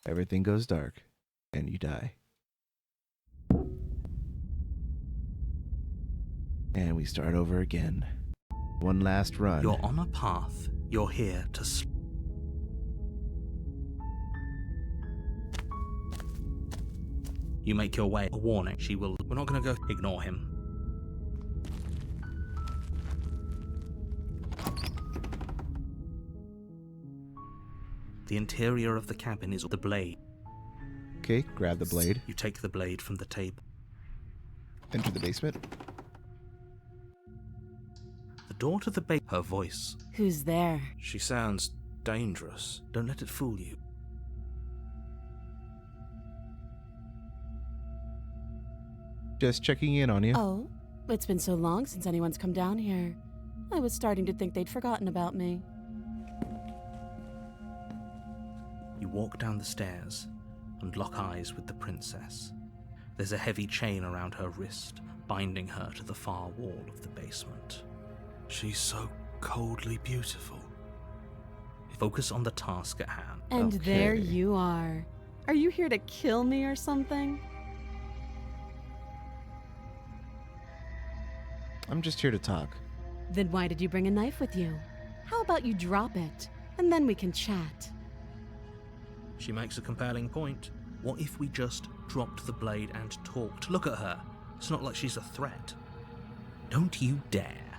Everything goes dark, and you die. And we start over again. One last run. You're on a path. You're here to You make your way. A warning. We're not gonna go. Ignore him. The interior of the cabin is the blade. Okay, grab the blade. You take the blade from the table. Enter the basement. The door to the base. Her voice. Who's there? She sounds dangerous. Don't let it fool you. Just checking in on you. Oh, it's been so long since anyone's come down here. I was starting to think they'd forgotten about me. You walk down the stairs and lock eyes with the princess. There's a heavy chain around her wrist, binding her to the far wall of the basement. She's so coldly beautiful. Focus on the task at hand. And Okay. there you are. Are you here to kill me or something? I'm just here to talk. Then why did you bring a knife with you? How about you drop it, and then we can chat? She makes a compelling point. What if we just dropped the blade and talked? Look at her. It's not like she's a threat. Don't you dare.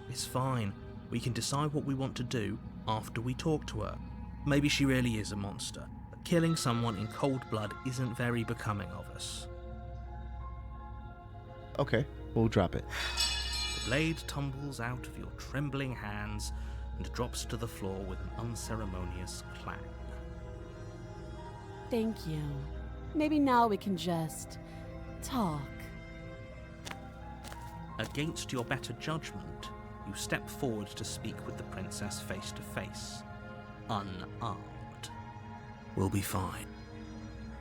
It's fine. We can decide what we want to do after we talk to her. Maybe she really is a monster, but killing someone in cold blood isn't very becoming of us. Okay, we'll drop it. The blade tumbles out of your trembling hands and drops to the floor with an unceremonious clang. Thank you. Maybe now we can just talk. Against your better judgment, you step forward to speak with the princess face to face, unarmed. We'll be fine.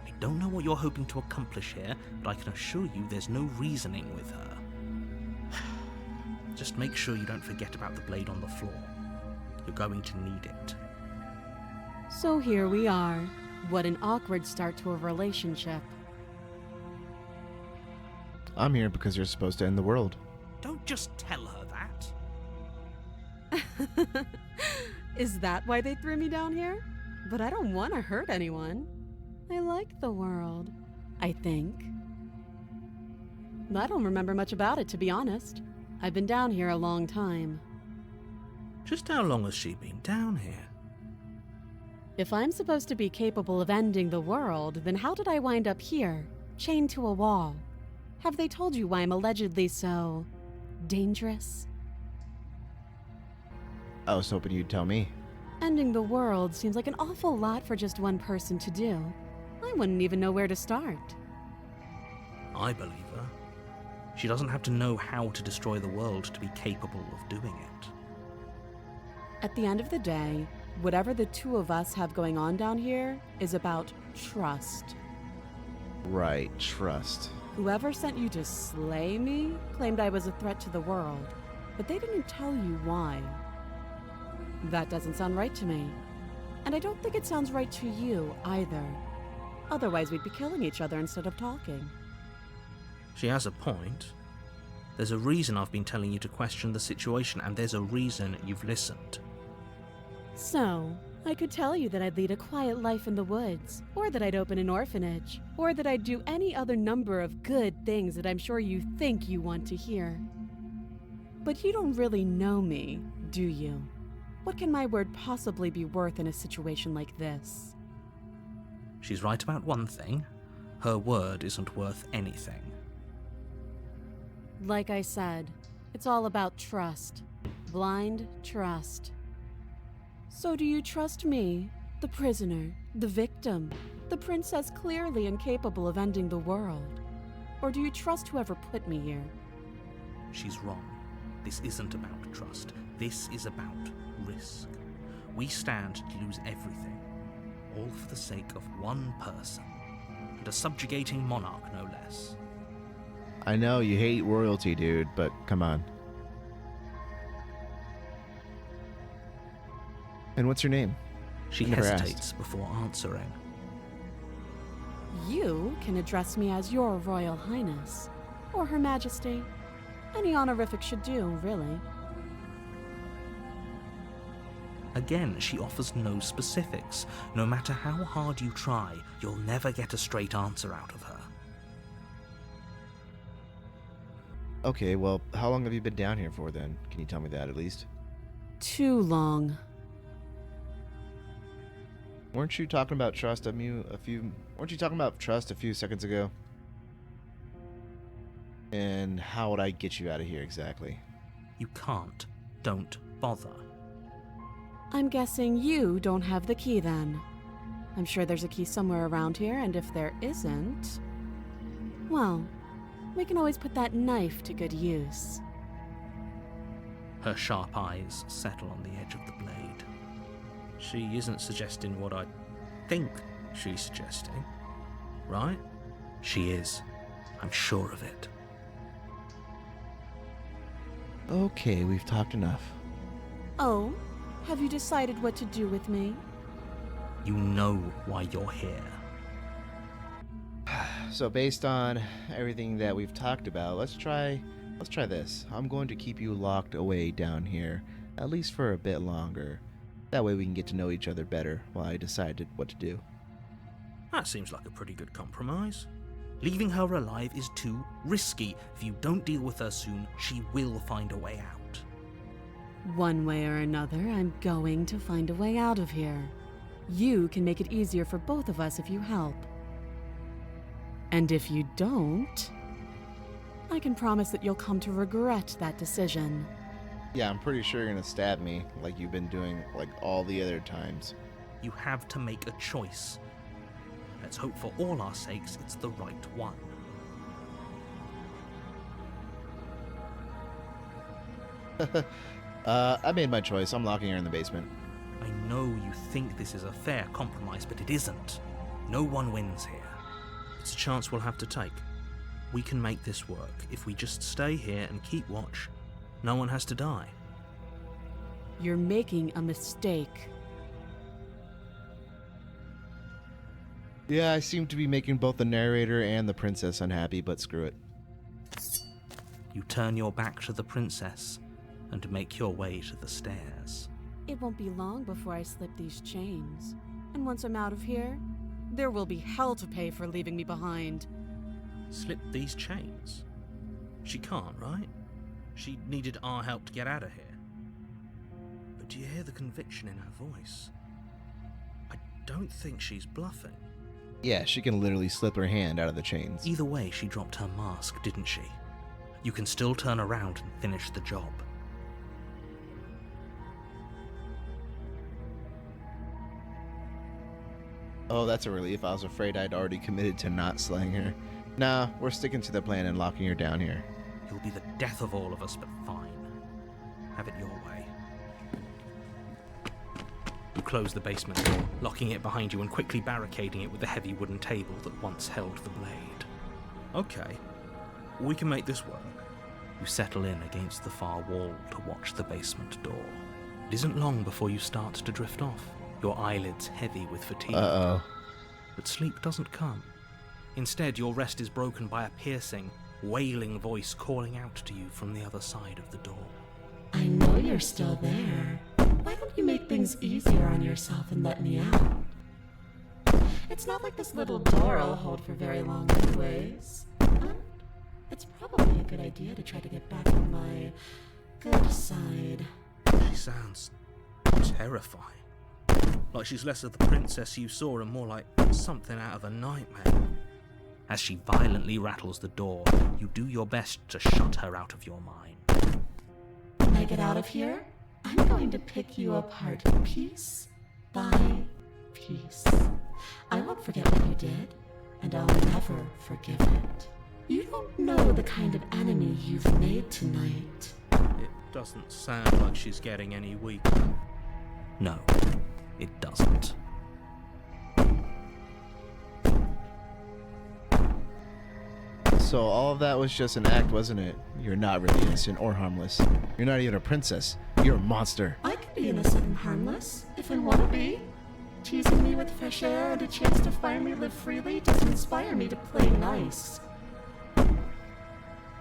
I don't know what you're hoping to accomplish here, but I can assure you there's no reasoning with her. Just make sure you don't forget about the blade on the floor. You're going to need it. So here we are. What an awkward start to a relationship. I'm here because you're supposed to end the world. Don't just tell her that. Is that why they threw me down here? But I don't want to hurt anyone. I like the world, I think. I don't remember much about it, to be honest. I've been down here a long time. Just how long has she been down here? If I'm supposed to be capable of ending the world, then how did I wind up here, chained to a wall? Have they told you why I'm allegedly so dangerous? I was hoping you'd tell me. Ending the world seems like an awful lot for just one person to do. I wouldn't even know where to start. I believe her. She doesn't have to know how to destroy the world to be capable of doing it. At the end of the day, whatever the two of us have going on down here is about trust. Right, trust. Whoever sent you to slay me claimed I was a threat to the world, but they didn't tell you why. That doesn't sound right to me. And I don't think it sounds right to you either. Otherwise, we'd be killing each other instead of talking. She has a point. There's a reason I've been telling you to question the situation, and there's a reason you've listened. So, I could tell you that I'd lead a quiet life in the woods, or that I'd open an orphanage, or that I'd do any other number of good things that I'm sure you think you want to hear. But you don't really know me, do you? What can my word possibly be worth in a situation like this? She's right about one thing. Her word isn't worth anything. Like I said, it's all about trust. Blind trust. So do you trust me, the prisoner, the victim, the princess clearly incapable of ending the world? Or do you trust whoever put me here? She's wrong. This isn't about trust. This is about risk. We stand to lose everything, all for the sake of one person, and a subjugating monarch no less. I know you hate royalty, dude, but come on. And what's your name? She I never hesitates before answering. You can address me as Your Royal Highness, or Her Majesty. Any honorific should do, really. Again, she offers no specifics. No matter how hard you try, you'll never get a straight answer out of her. Okay, well, how long have you been down here for then? Can you tell me that at least? Too long. Weren't you talking about trust Weren't you talking about trust a few seconds ago? And how would I get you out of here exactly? You can't. Don't bother. I'm guessing you don't have the key then. I'm sure there's a key somewhere around here, and if there isn't, well, we can always put that knife to good use. Her sharp eyes settle on the edge of the blade. She isn't suggesting what I think she's suggesting, right? She is. I'm sure of it. Okay, we've talked enough. Oh, have you decided what to do with me? You know why you're here. So based on everything that we've talked about, let's try this. I'm going to keep you locked away down here, at least for a bit longer. That way we can get to know each other better while I decide what to do. That seems like a pretty good compromise. Leaving her alive is too risky. If you don't deal with her soon, she will find a way out. One way or another, I'm going to find a way out of here. You can make it easier for both of us if you help. And if you don't, I can promise that you'll come to regret that decision. Yeah, I'm pretty sure you're gonna stab me like you've been doing like all the other times. You have to make a choice. Let's hope for all our sakes it's the right one. I made my choice. I'm locking her in the basement. I know you think this is a fair compromise, but it isn't. No one wins here. It's a chance we'll have to take. We can make this work. If we just stay here and keep watch, no one has to die. You're making a mistake. Yeah, I seem to be making both the narrator and the princess unhappy, but screw it. You turn your back to the princess and make your way to the stairs. It won't be long before I slip these chains. And once I'm out of here, there will be hell to pay for leaving me behind. Slip these chains? She can't, right? She needed our help to get out of here. But do you hear the conviction in her voice? I don't think she's bluffing. Yeah, she can literally slip her hand out of the chains. Either way, she dropped her mask, didn't she? You can still turn around and finish the job. Oh, that's a relief. I was afraid I'd already committed to not slaying her. Nah, we're sticking to the plan and locking her down here. You'll be the death of all of us, but fine. Have it your way. You close the basement door, locking it behind you and quickly barricading it with the heavy wooden table that once held the blade. Okay, we can make this work. You settle in against the far wall to watch the basement door. It isn't long before you start to drift off, your eyelids heavy with fatigue. Uh-oh. But sleep doesn't come. Instead, your rest is broken by a piercing, wailing voice calling out to you from the other side of the door. I know you're still there. Why don't you make things easier on yourself and let me out? It's not like this little door will hold for very long anyways. And it's probably a good idea to try to get back on my good side. She sounds terrifying. Like she's less of the princess you saw and more like something out of a nightmare. As she violently rattles the door, you do your best to shut her out of your mind. When I get out of here, I'm going to pick you apart piece by piece. I won't forget what you did, and I'll never forgive it. You don't know the kind of enemy you've made tonight. It doesn't sound like she's getting any weaker. No, it doesn't. So all of that was just an act, wasn't it? You're not really innocent or harmless. You're not even a princess. You're a monster. I can be innocent and harmless if I want to be. Teasing me with fresh air and a chance to finally live freely doesn't inspire me to play nice.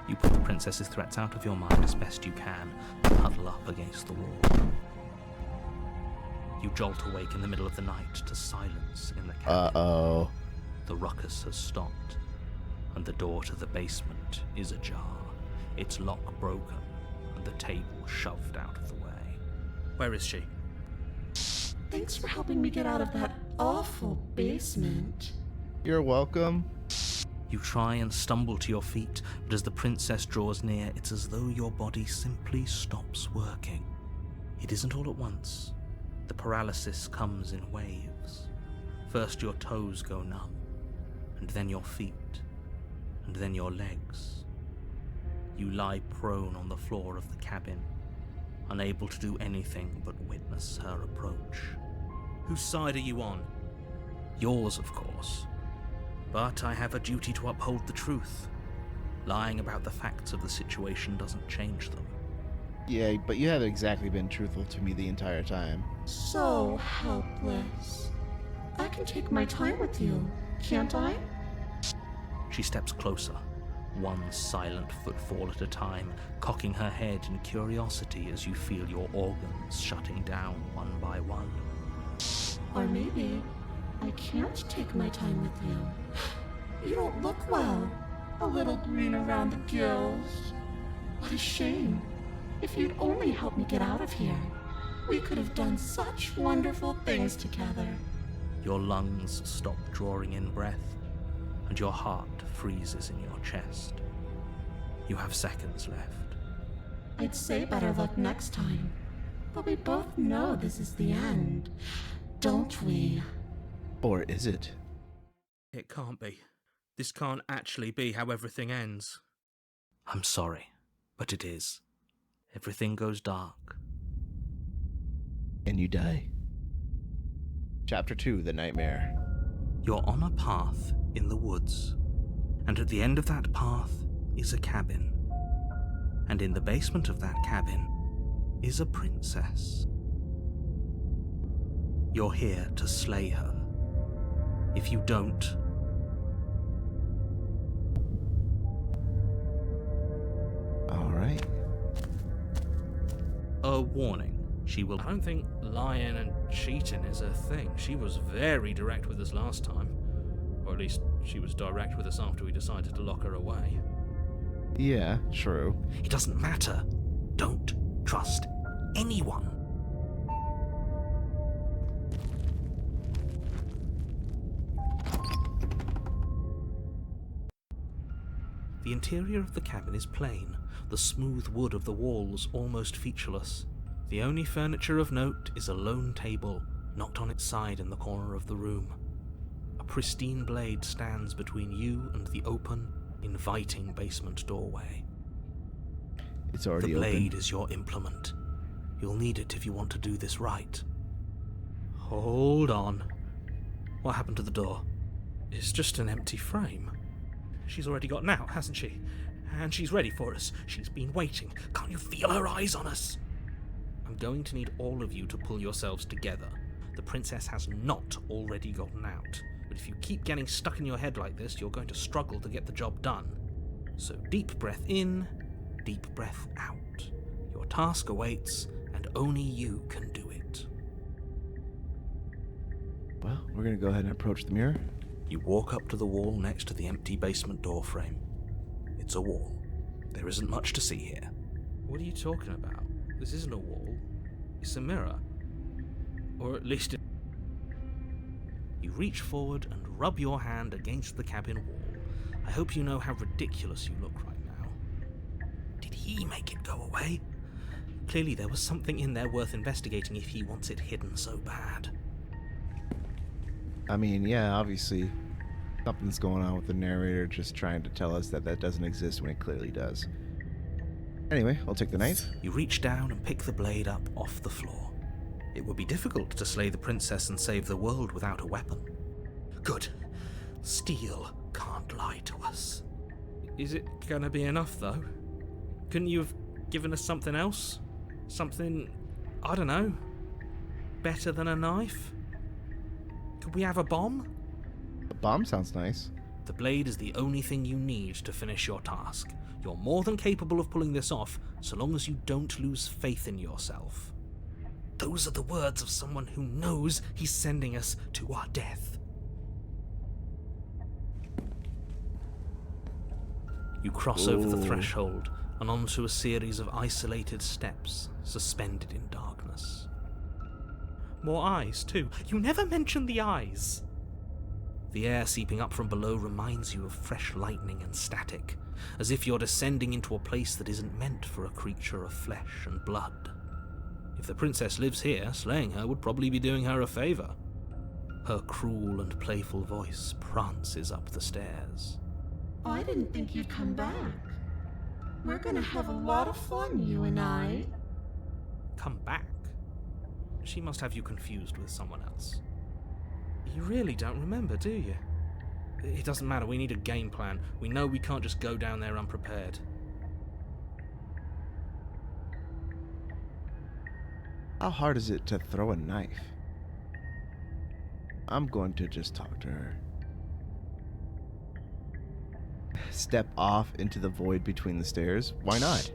You put the princess's threats out of your mind as best you can and huddle up against the wall. You jolt awake in the middle of the night to silence in the cabin. Uh-oh. The ruckus has stopped, and the door to the basement is ajar, its lock broken, and the table shoved out of the way. Where is she? Thanks for helping me get out of that awful basement. You're welcome. You try and stumble to your feet, but as the princess draws near, it's as though your body simply stops working. It isn't all at once. The paralysis comes in waves. First your toes go numb, and then your feet, and then your legs. You lie prone on the floor of the cabin, unable to do anything but witness her approach. Whose side are you on? Yours, of course. But I have a duty to uphold the truth. Lying about the facts of the situation doesn't change them. Yeah, but you haven't exactly been truthful to me the entire time. So helpless. I can take my time with you, can't I? She steps closer, one silent footfall at a time, cocking her head in curiosity as you feel your organs shutting down one by one. Or maybe I can't take my time with you. You don't look well. A little green around the gills. What a shame. If you'd only helped me get out of here, we could have done such wonderful things together. Your lungs stop drawing in breath, and your heart freezes in your chest. You have seconds left. I'd say better luck next time, but we both know this is the end, don't we? Or is it? It can't be. This can't actually be how everything ends. I'm sorry, but it is. Everything goes dark. And you die. Chapter 2, The Nightmare. You're on a path in the woods, and at the end of that path is a cabin. And in the basement of that cabin is a princess. You're here to slay her. If you don't, Alright. a warning. She will. I don't think lying and cheating is a thing. She was very direct with us last time. Or at least she was direct with us after we decided to lock her away. Yeah, true. It doesn't matter. Don't trust anyone. The interior of the cabin is plain, the smooth wood of the walls almost featureless. The only furniture of note is a lone table, knocked on its side in the corner of the room. A pristine blade stands between you and the open, inviting basement doorway. It's already The blade open. is your implement. You'll need it if you want to do this right. Hold on. What happened to the door? It's just an empty frame. She's already gotten out, hasn't she? And she's ready for us. She's been waiting. Can't you feel her eyes on us? I'm going to need all of you to pull yourselves together. The princess has not already gotten out. But if you keep getting stuck in your head like this, you're going to struggle to get the job done. So deep breath in, deep breath out. Your task awaits, and only you can do it. Well, we're gonna go ahead and approach the mirror. You walk up to the wall next to the empty basement door frame. It's a wall. There isn't much to see here. What are you talking about? This isn't a wall. It's a mirror. Or at least You reach forward and rub your hand against the cabin wall. I hope you know how ridiculous you look right now. Did he make it go away? Clearly there was something in there worth investigating if he wants it hidden so bad. I mean, yeah, obviously, something's going on with the narrator just trying to tell us that that doesn't exist when it clearly does. Anyway, I'll take the knife. You reach down and pick the blade up off the floor. It would be difficult to slay the princess and save the world without a weapon. Good. Steel can't lie to us. is it gonna be enough, though? Couldn't you have given us something else? Something, I don't know, better than a knife? Could we have a bomb? A bomb sounds nice. The blade is the only thing you need to finish your task. You're more than capable of pulling this off, so long as you don't lose faith in yourself. Those are the words of someone who knows he's sending us to our death. You cross over the threshold and onto a series of isolated steps, suspended in darkness. More eyes, too. You never mention the eyes! The air seeping up from below reminds you of fresh lightning and static, as if you're descending into a place that isn't meant for a creature of flesh and blood. If the princess lives here, slaying her would probably be doing her a favour. Her cruel and playful voice prances up the stairs. I didn't think you'd come back. We're gonna have a lot of fun, you and I. Come back? She must have you confused with someone else. You really don't remember, do you? It doesn't matter, we need a game plan. We know we can't just go down there unprepared. How hard is it to throw a knife? I'm going to just talk to her. Step off into the void between the stairs? Why not?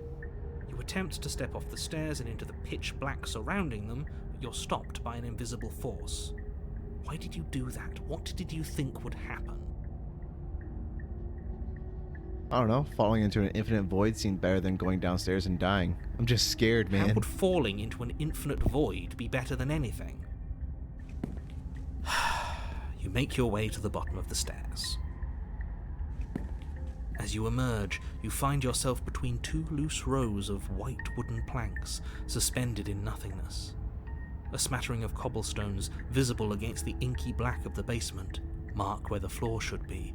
You attempt to step off the stairs and into the pitch black surrounding them, but you're stopped by an invisible force. Why did you do that? What did you think would happen? I don't know. Falling into an infinite void seemed better than going downstairs and dying. I'm just scared, man. How would falling into an infinite void be better than anything? You make your way to the bottom of the stairs. As you emerge, you find yourself between two loose rows of white wooden planks suspended in nothingness. A smattering of cobblestones visible against the inky black of the basement mark where the floor should be,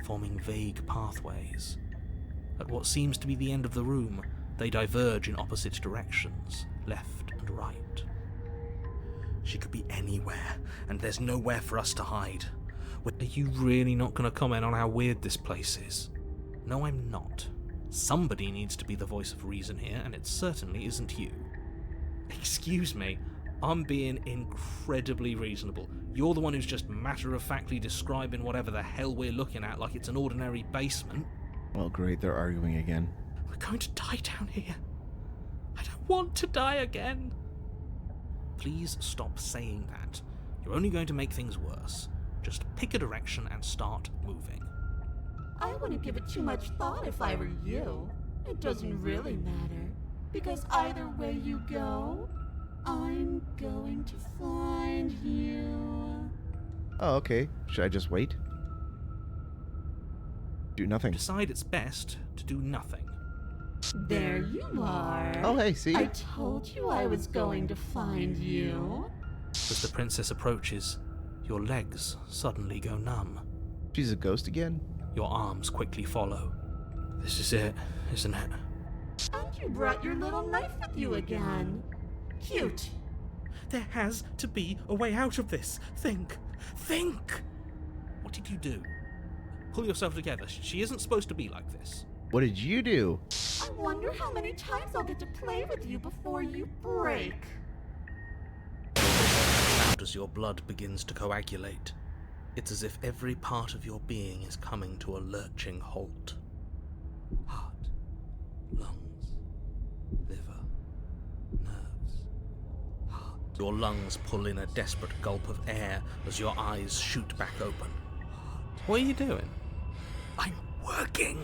forming vague pathways. At what seems to be the end of the room, they diverge in opposite directions, left and right. She could be anywhere, and there's nowhere for us to hide. Are you really not going to comment on how weird this place is? No, I'm not. Somebody needs to be the voice of reason here, and it certainly isn't you. Excuse me, I'm being incredibly reasonable. You're the one who's just matter-of-factly describing whatever the hell we're looking at like it's an ordinary basement. Well, great, they're arguing again. We're going to die down here. I don't want to die again. Please stop saying that. You're only going to make things worse. Just pick a direction and start moving. I wouldn't give it too much thought if I were you. It doesn't really matter, because either way you go, I'm going to find you. Oh, okay. Should I just wait? Do nothing. Decide it's best to do nothing. There you are. Oh, hey, see? I told you I was going to find you. As the princess approaches, your legs suddenly go numb. She's a ghost again? Your arms quickly follow. This is it, isn't it? And you brought your little knife with you again. Cute. There has to be a way out of this. Think! What did you do? Pull yourself together. She isn't supposed to be like this. What did you do? I wonder how many times I'll get to play with you before you break. Loud as your blood begins to coagulate. It's as if every part of your being is coming to a lurching halt. Heart, lungs, liver, nerves, heart. Your lungs pull in a desperate gulp of air as your eyes shoot back open. What are you doing? I'm working!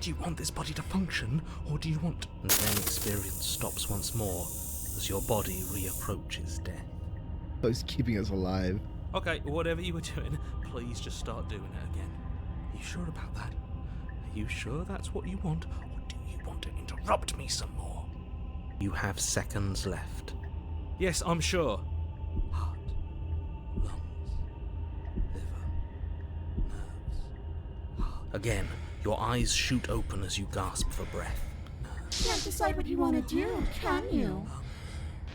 Do you want this body to function, or do you want... And then experience stops once more as your body reapproaches death. Oh, he's keeping us alive. Okay, whatever you were doing, please just start doing it again. Are you sure about that? Are you sure that's what you want, or do you want to interrupt me some more? You have seconds left. Yes, I'm sure. Heart, lungs, liver, nerves, heart. Again, your eyes shoot open as you gasp for breath. Can't decide what you want to do, can you?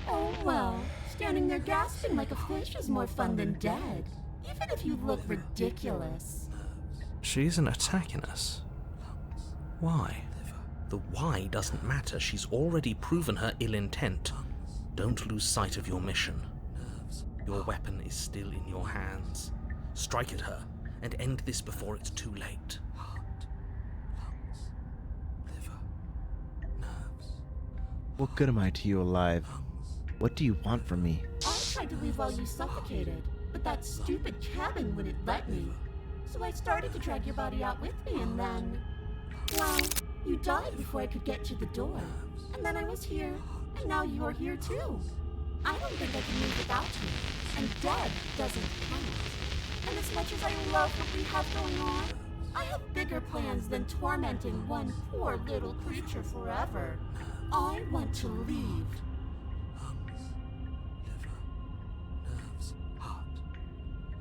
Oh well, standing there gasping like a fish is more fun than dead, even if you look ridiculous. She isn't attacking us. Why? The why doesn't matter. She's already proven her ill intent. Don't lose sight of your mission. Your weapon is still in your hands. Strike at her and end this before it's too late. Heart, lungs, liver, nerves, What good am I to you alive? What do you want from me? I tried to leave while you suffocated, but that stupid cabin wouldn't let me. So I started to drag your body out with me, and then... well, you died before I could get to the door. And then I was here, and now you're here too. I don't think I can live without you, and dead doesn't count. And as much as I love what we have going on, I have bigger plans than tormenting one poor little creature forever. I want to leave. lungs, liver, nerves, heart,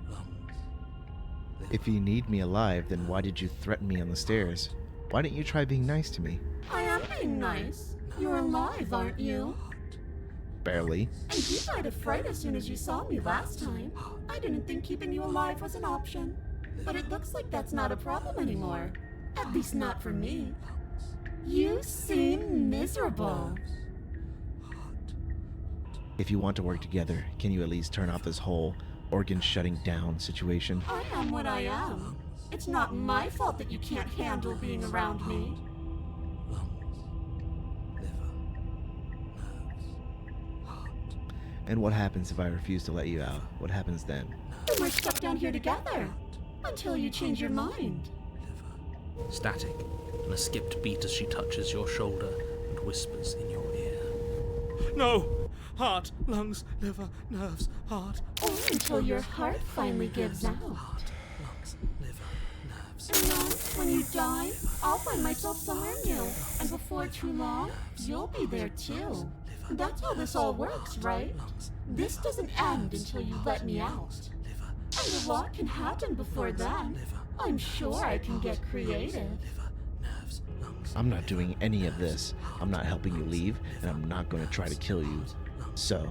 lungs, liver. If you need me alive, then why did you threaten me on the stairs? Why didn't you try being nice to me? I am being nice. You're alive, aren't you? Barely. And you died of fright as soon as you saw me last time. I didn't think keeping you alive was an option. But it looks like that's not a problem anymore. At least not for me. You seem miserable. If you want to work together, can you at least turn off this whole organ shutting down situation? I am what I am. It's not my fault that you can't handle being around me. Lungs, liver, nerves, heart, And what happens if I refuse to let you out? What happens then? Then we're stuck down here together. Until you change your mind. Static, and a skipped beat as she touches your shoulder and whispers in your ear. No! Heart, lungs, liver, nerves, heart, Or until your heart finally gives out. lungs, liver, nerves. And then, when you die, I'll find myself somewhere new. And before too long, you'll be there too. That's how this all works, right? This doesn't end until you let me out. And a lot can happen before then. I'm sure I can get creative. Nerves, lungs, I'm not doing any of this. I'm not helping you leave, and I'm not going to try to kill you. So,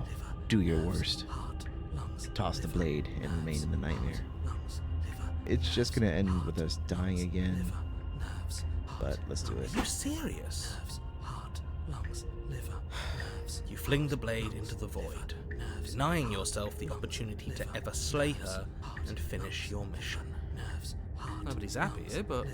do your worst. heart, lungs, Toss the blade and remain in the nightmare. lungs, liver, It's just going to end with us dying again, nerves, but let's do it. Are you serious? heart, lungs, liver, nerves. You fling the blade into the void, denying yourself the opportunity to ever slay her and finish your mission. Nerves, heart, Nobody's happy here, but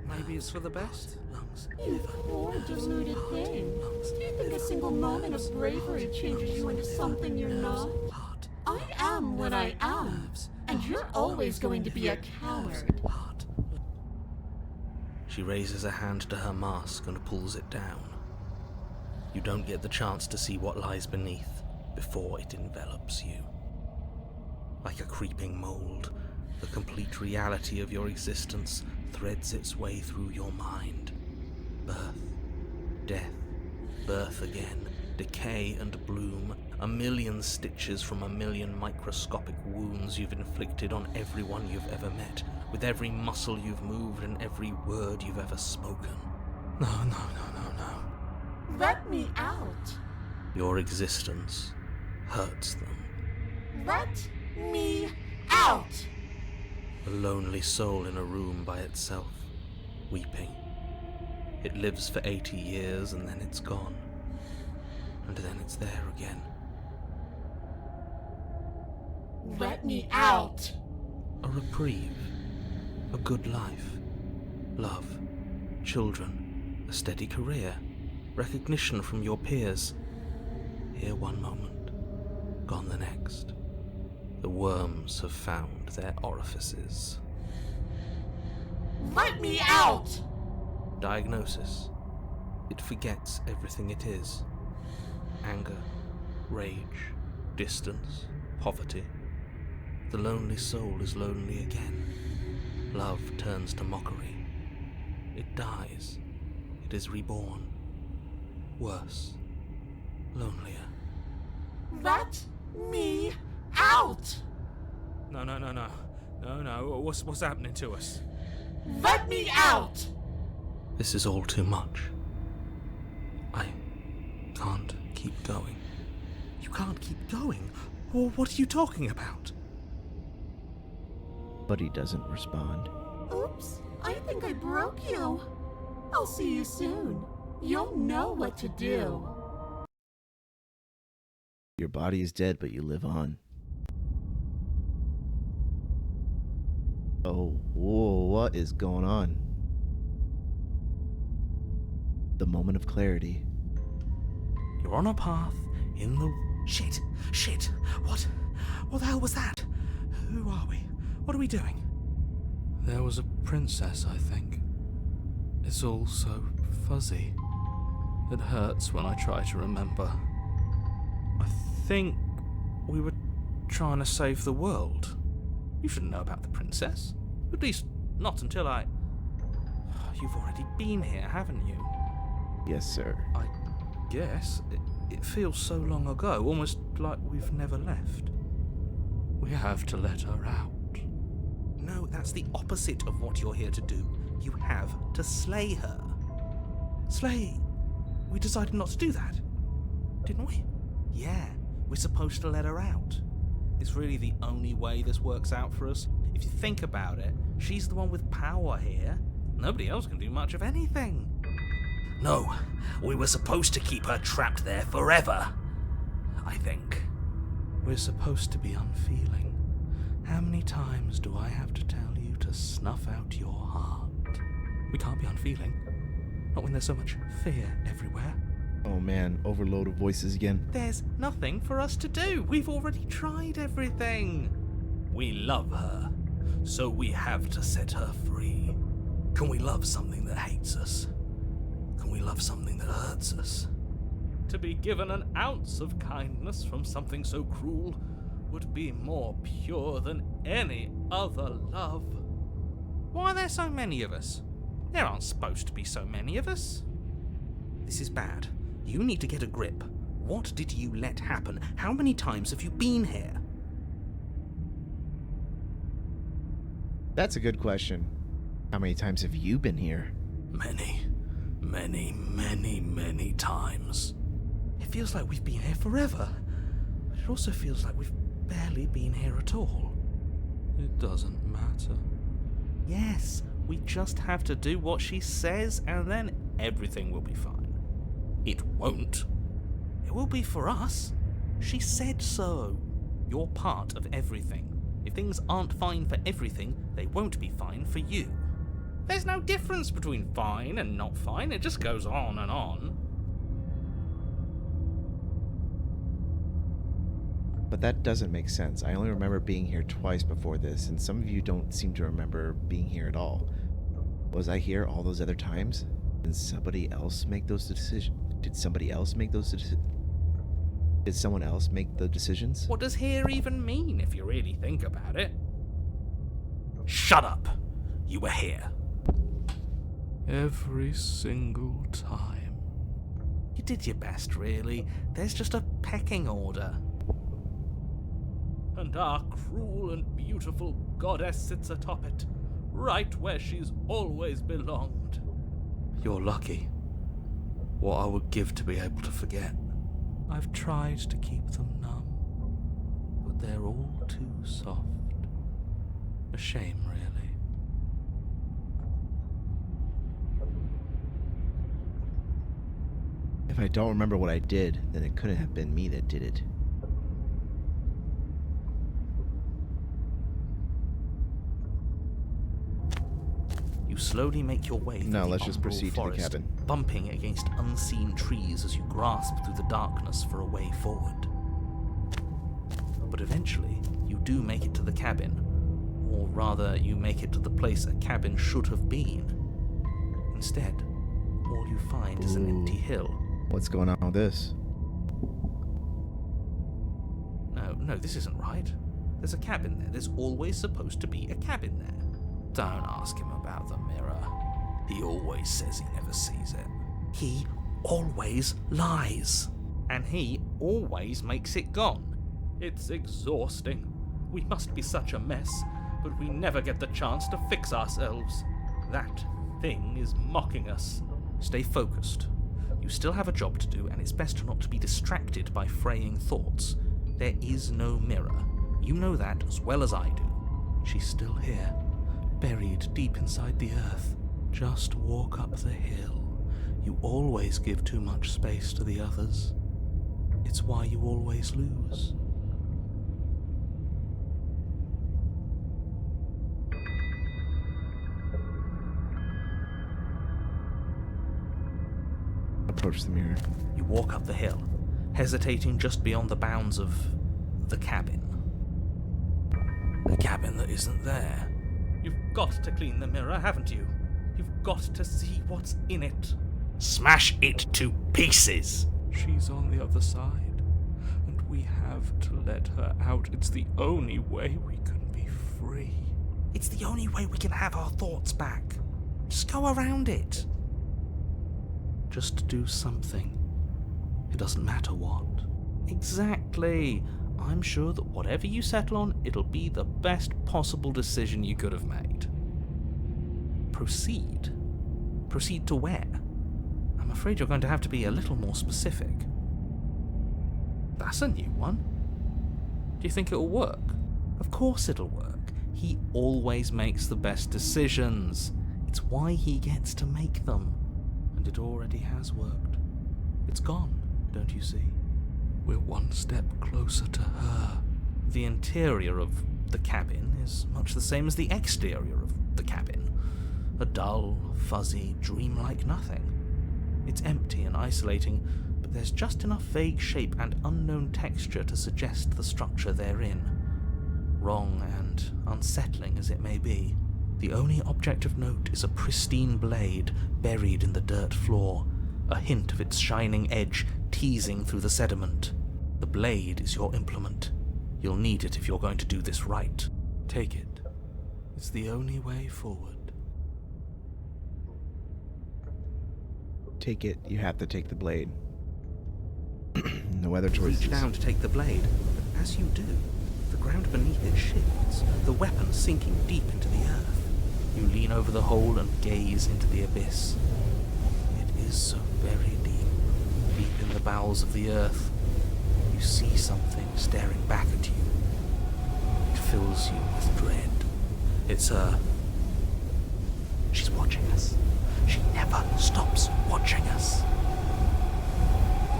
maybe it's for the best. lungs, You poor deluded thing. Do you think a single moment of bravery changes you into something you're not? heart, I am what I am. And you're always going to be a coward. heart. She raises a hand to her mask and pulls it down. You don't get the chance to see what lies beneath before it envelops you. Like a creeping mold, the complete reality of your existence threads its way through your mind. Birth, death, birth again, decay and bloom, a million stitches from a million microscopic wounds you've inflicted on everyone you've ever met, with every muscle you've moved and every word you've ever spoken. No, no, no, no, no. Let me out. Your existence hurts them. Let me out. A lonely soul in a room by itself, weeping. It lives for 80 years and then it's gone. And then it's there again. Let me out. A reprieve. A good life. Love. Children. A steady career. Recognition from your peers. Here one moment. Gone the next. The worms have found their orifices. Let me out. Diagnosis. It forgets everything it is. Anger, rage, distance, poverty. The lonely soul is lonely again. Love turns to mockery. It dies. It is reborn. Worse. Lonelier. Let me out. No, no, no, no. No, no. What's happening to us? Let me out. This is all too much. I can't keep going. You can't keep going. Well, what are you talking about? But he doesn't respond. Oops, I think I broke you. I'll see you soon. You'll know what to do. Your body is dead, but you live on. Oh, whoa, what is going on? The moment of clarity. You're on a path in the... Shit! What the hell was that? Who are we? What are we doing? There was a princess, I think. It's all so fuzzy. It hurts when I try to remember. I think we were trying to save the world. You shouldn't know about the princess. At least, not until I... You've already been here, haven't you? Yes, sir. I guess. It feels so long ago, almost like we've never left. We have to let her out. No, that's the opposite of what you're here to do. You have to slay her. Slay? We decided not to do that, didn't we? Yeah, we're supposed to let her out. It's really the only way this works out for us. If you think about it, she's the one with power here. Nobody else can do much of anything. No, we were supposed to keep her trapped there forever, I think. We're supposed to be unfeeling. How many times do I have to tell you to snuff out your heart? We can't be unfeeling. Not when there's so much fear everywhere. Oh man, overload of voices again. There's nothing for us to do. We've already tried everything. We love her, so we have to set her free. Can we love something that hates us? Can we love something that hurts us? To be given an ounce of kindness from something so cruel would be more pure than any other love. Why are there so many of us? There aren't supposed to be so many of us. This is bad. You need to get a grip. What did you let happen? How many times have you been here? That's a good question. How many times have you been here? Many times. It feels like we've been here forever, but it also feels like we've barely been here at all. It doesn't matter. Yes, we just have to do what she says and then everything will be fine. It won't. It will be for us. She said so. You're part of everything. If things aren't fine for everything, they won't be fine for you. There's no difference between fine and not fine, it just goes on and on. But that doesn't make sense. I only remember being here twice before this, and some of you don't seem to remember being here at all. Was I here all those other times? Did somebody else make those decisions? Did somebody else make those decisions? Did someone else make the decisions? What does here even mean if you really think about it? Shut up! You were here. Every single time. You did your best, really. There's just a pecking order. And our cruel and beautiful goddess sits atop it, right where she's always belonged. You're lucky. What I would give to be able to forget. I've tried to keep them numb, but they're all too soft. A shame, really. If I don't remember what I did, then it couldn't have been me that did it. You slowly make your way through No, the let's just umbral proceed to the forest, cabin. bumping against unseen trees as you grasp through the darkness for a way forward. But eventually, you do make it to the cabin. Or rather, you make it to the place a cabin should have been. Instead, all you find is an empty hill. What's going on with this? No, this isn't right. There's a cabin there. There's always supposed to be a cabin there. Don't ask him about the mirror. He always says he never sees it. He always lies. And he always makes it gone. It's exhausting. We must be such a mess, but we never get the chance to fix ourselves. That thing is mocking us. Stay focused. You still have a job to do, and it's best not to be distracted by fraying thoughts. There is no mirror. You know that as well as I do. She's still here, buried deep inside the earth. Just walk up the hill. You always give too much space to the others. It's why you always lose. approach the mirror. You walk up the hill, hesitating just beyond the bounds of the cabin. The cabin that isn't there. You've got to clean the mirror, haven't you? You've got to see what's in it. Smash it to pieces! She's on the other side, and we have to let her out. It's the only way we can be free. It's the only way we can have our thoughts back. Just go around it. Just do something. It doesn't matter what. Exactly. I'm sure that whatever you settle on, it'll be the best possible decision you could have made. Proceed. Proceed to where? I'm afraid you're going to have to be a little more specific. That's a new one. Do you think it'll work? Of course it'll work. He always makes the best decisions. It's why he gets to make them. And it already has worked. It's gone, don't you see? We're one step closer to her. The interior of the cabin is much the same as the exterior of the cabin. A dull, fuzzy, dreamlike nothing. It's empty and isolating, but there's just enough vague shape and unknown texture to suggest the structure therein. Wrong and unsettling as it may be, the only object of note is a pristine blade buried in the dirt floor, a hint of its shining edge teasing through the sediment. The blade is your implement. You'll need it if you're going to do this right. Take it. It's the only way forward. Take it, you have to take the blade. No other choices. Reach down to take the blade, but as you do, the ground beneath it shifts, the weapon sinking deep into the earth. You lean over the hole and gaze into the abyss. It is so very deep in the bowels of the earth. You see something staring back at you. It fills you with dread. It's her. She's watching us. She never stops watching us.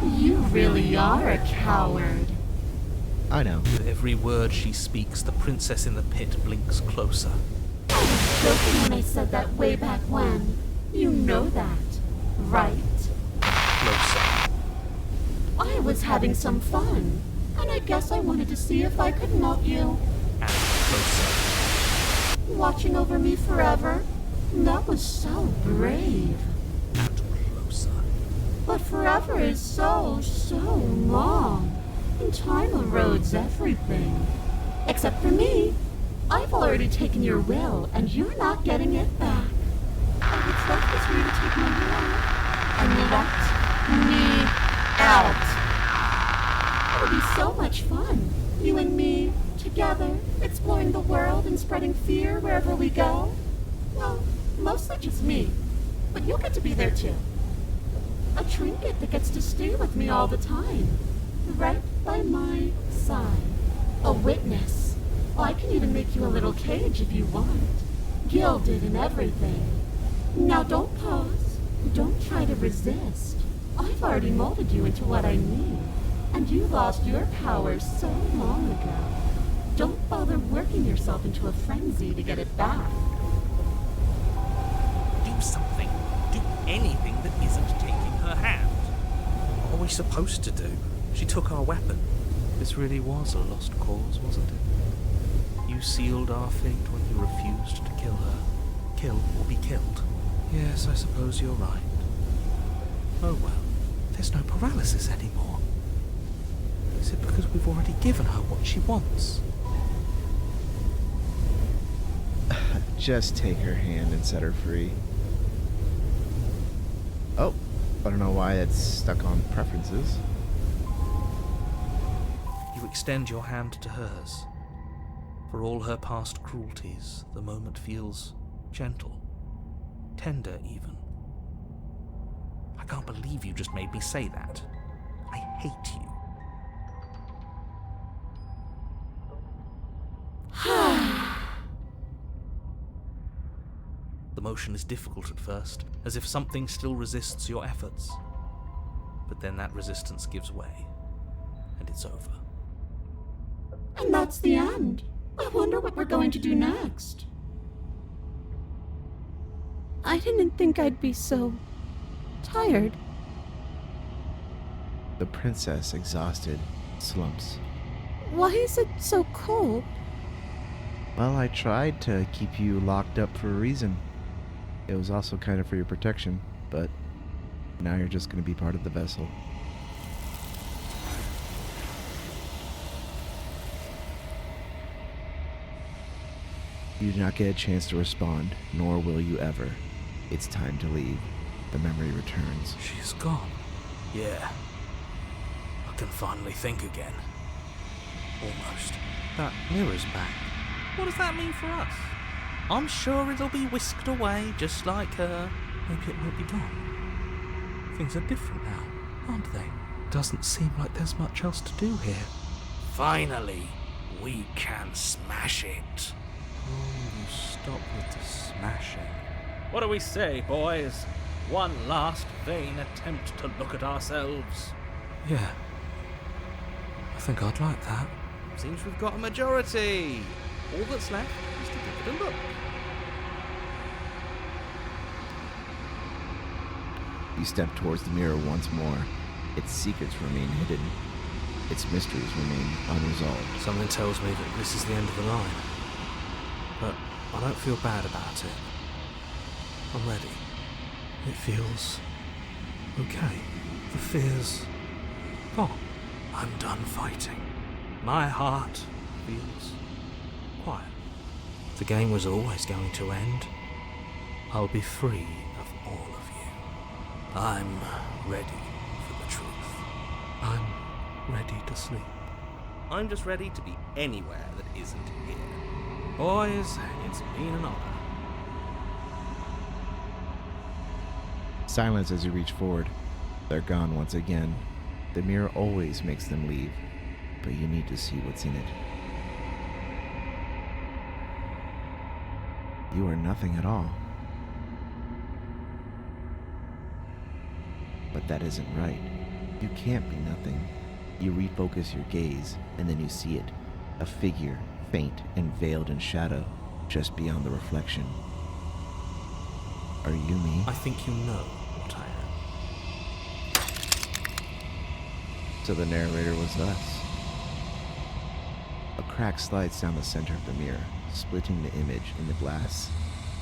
You really are a coward. I know. With every word she speaks, the princess in the pit blinks closer. I was joking when I said that way back when. You know that, right? Closer. I was having some fun, and I guess I wanted to see if I could melt you. And closer. Watching over me forever? That was so brave. And closer. But forever is so long. And time erodes everything. Except for me. I've already taken your will, and you're not getting it back. All that's left is for you to take my will and let me out. It'll be so much fun. You and me, together, exploring the world and spreading fear wherever we go. Well, mostly just me. But you'll get to be there too. A trinket that gets to stay with me all the time. Right by my side. A witness. I can even make you a little cage if you want. Gilded and everything. Now don't pose. Don't try to resist. I've already molded you into what I need. And you lost your power so long ago. Don't bother working yourself into a frenzy to get it back. Do something. Do anything that isn't taking her hand. What are we supposed to do? She took our weapon. This really was a lost cause, wasn't it? You sealed our fate when you refused to kill her. Kill or be killed. Yes, I suppose you're right. Oh well, there's no paralysis anymore. Is it because we've already given her what she wants? Just take her hand and set her free. Oh, I don't know why that's stuck on preferences. You extend your hand to hers. For all her past cruelties, the moment feels gentle, tender even. I can't believe you just made me say that. I hate you. The motion is difficult at first, as if something still resists your efforts. But then that resistance gives way, and it's over. And that's the end. I wonder what we're going to do next. I didn't think I'd be so tired. The princess, exhausted, slumps. Why is it so cold? Well, I tried to keep you locked up for a reason. It was also kind of for your protection, but now you're just going to be part of the vessel. You do not get a chance to respond, nor will you ever. It's time to leave. The memory returns. She's gone. Yeah. I can finally think again. Almost. That mirror's back. What does that mean for us? I'm sure it'll be whisked away just like her. Maybe it won't be gone. Things are different now, aren't they? Doesn't seem like there's much else to do here. Finally, we can smash it. Oh, you stop with the smashing. What do we say, boys? One last vain attempt to look at ourselves. Yeah. I think I'd like that. Seems we've got a majority. All that's left is to give it a look. You step towards the mirror once more. Its secrets remain hidden. Its mysteries remain unresolved. Something tells me that this is the end of the line. But I don't feel bad about it. I'm ready. It feels okay. The fear's gone. I'm done fighting. My heart feels quiet. The game was always going to end. I'll be free of all of you. I'm ready for the truth. I'm ready to sleep. I'm just ready to be anywhere that isn't here. Boys, it's been an honor. Silence as you reach forward. They're gone once again. The mirror always makes them leave, but you need to see what's in it. You are nothing at all. But that isn't right. You can't be nothing. You refocus your gaze, and then you see it. A figure, faint and veiled in shadow, just beyond the reflection. Are you me? I think you know what I am. So the narrator was us. A crack slides down the center of the mirror, splitting the image in the glass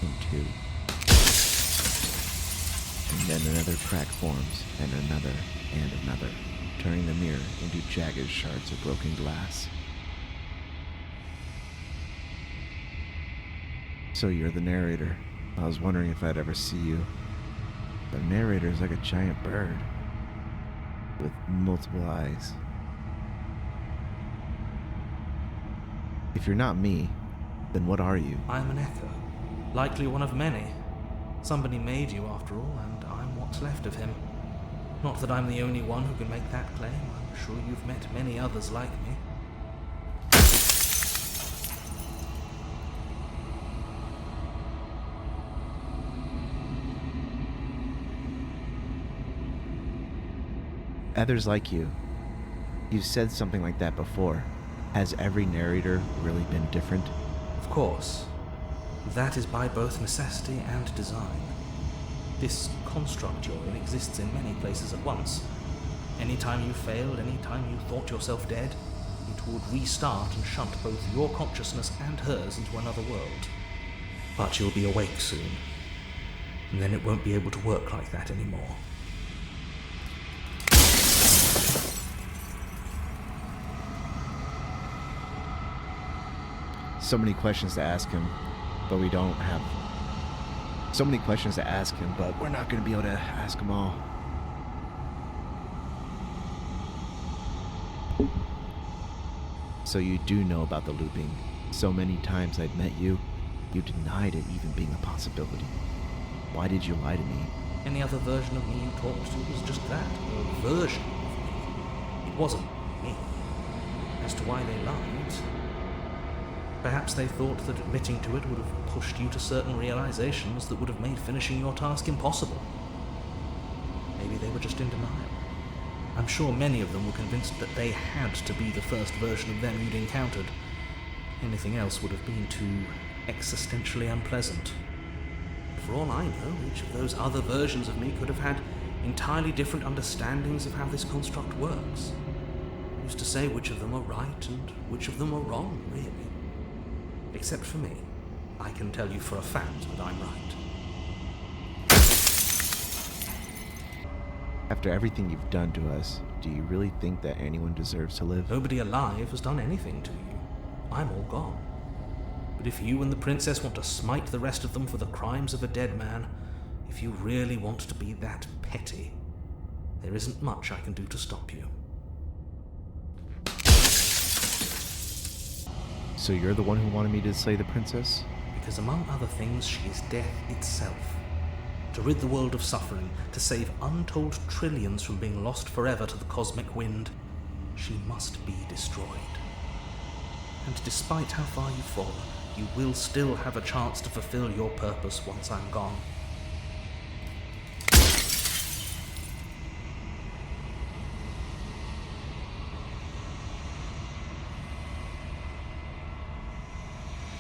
in two. And then another crack forms, and another, turning the mirror into jagged shards of broken glass. So you're the narrator. I was wondering if I'd ever see you. The narrator is like a giant bird with multiple eyes. If you're not me, then what are you? I am an echo. Likely one of many. Somebody made you after all, and I'm what's left of him. Not that I'm the only one who can make that claim. I'm sure you've met many others like me. Others like you. You've said something like that before. Has every narrator really been different? Of course. That is by both necessity and design. This construct you're in exists in many places at once. Anytime you failed, anytime you thought yourself dead, it would restart and shunt both your consciousness and hers into another world. But you'll be awake soon, and then it won't be able to work like that anymore. So many questions to ask him, but we don't have... So many questions to ask him, but we're not going to be able to ask them all. So you do know about the looping. So many times I've met you, you denied it even being a possibility. Why did you lie to me? Any other version of me you talked to was just that, a version of me. It wasn't me. As to why they lied, perhaps they thought that admitting to it would have pushed you to certain realizations that would have made finishing your task impossible. Maybe they were just in denial. I'm sure many of them were convinced that they had to be the first version of them you'd encountered. Anything else would have been too existentially unpleasant. For all I know, each of those other versions of me could have had entirely different understandings of how this construct works. Who's to say which of them are right and which of them are wrong, really? Except for me, I can tell you for a fact that I'm right. After everything you've done to us, do you really think that anyone deserves to live? Nobody alive has done anything to you. I'm all gone. But if you and the princess want to smite the rest of them for the crimes of a dead man, if you really want to be that petty, there isn't much I can do to stop you. So you're the one who wanted me to slay the princess? Because among other things, she is death itself. To rid the world of suffering, to save untold trillions from being lost forever to the cosmic wind, she must be destroyed. And despite how far you fall, you will still have a chance to fulfill your purpose once I'm gone.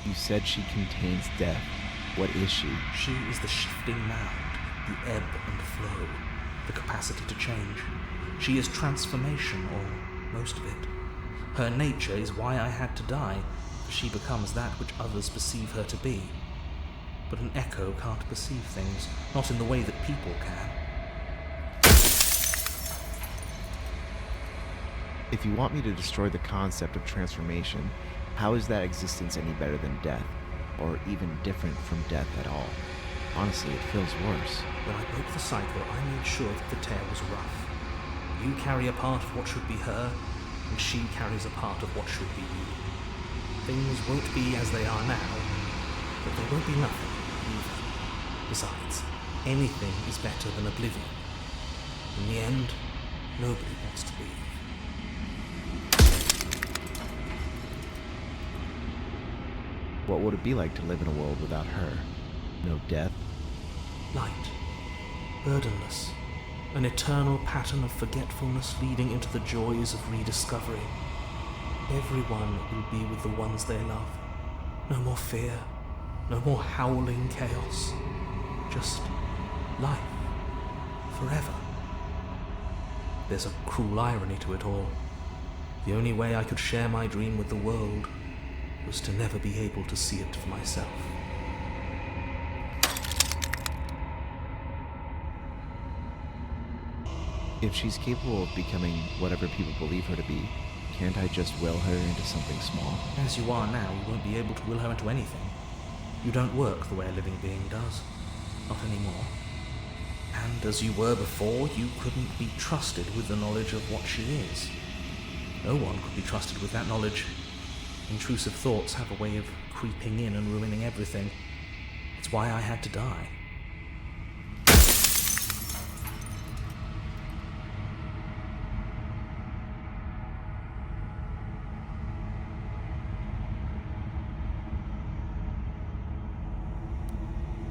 You said she contains death. What is she? She is the shifting mound, the ebb and flow, the capacity to change. She is transformation, or most of it. Her nature is why I had to die, for she becomes that which others perceive her to be. But an echo can't perceive things, not in the way that people can. If you want me to destroy the concept of transformation, how is that existence any better than death? Or even different from death at all? Honestly, it feels worse. When I broke the cycle, I made sure that the tear was rough. You carry a part of what should be her, and she carries a part of what should be you. Things won't be as they are now, but they won't be nothing either. Besides, anything is better than oblivion. In the end, nobody wants to leave. What would it be like to live in a world without her? No death? Light, burdenless, an eternal pattern of forgetfulness leading into the joys of rediscovery. Everyone will be with the ones they love. No more fear, no more howling chaos. Just life, forever. There's a cruel irony to it all. The only way I could share my dream with the world was to never be able to see it for myself. If she's capable of becoming whatever people believe her to be, can't I just will her into something small? As you are now, you won't be able to will her into anything. You don't work the way a living being does. Not anymore. And as you were before, you couldn't be trusted with the knowledge of what she is. No one could be trusted with that knowledge. Intrusive thoughts have a way of creeping in and ruining everything. It's why I had to die.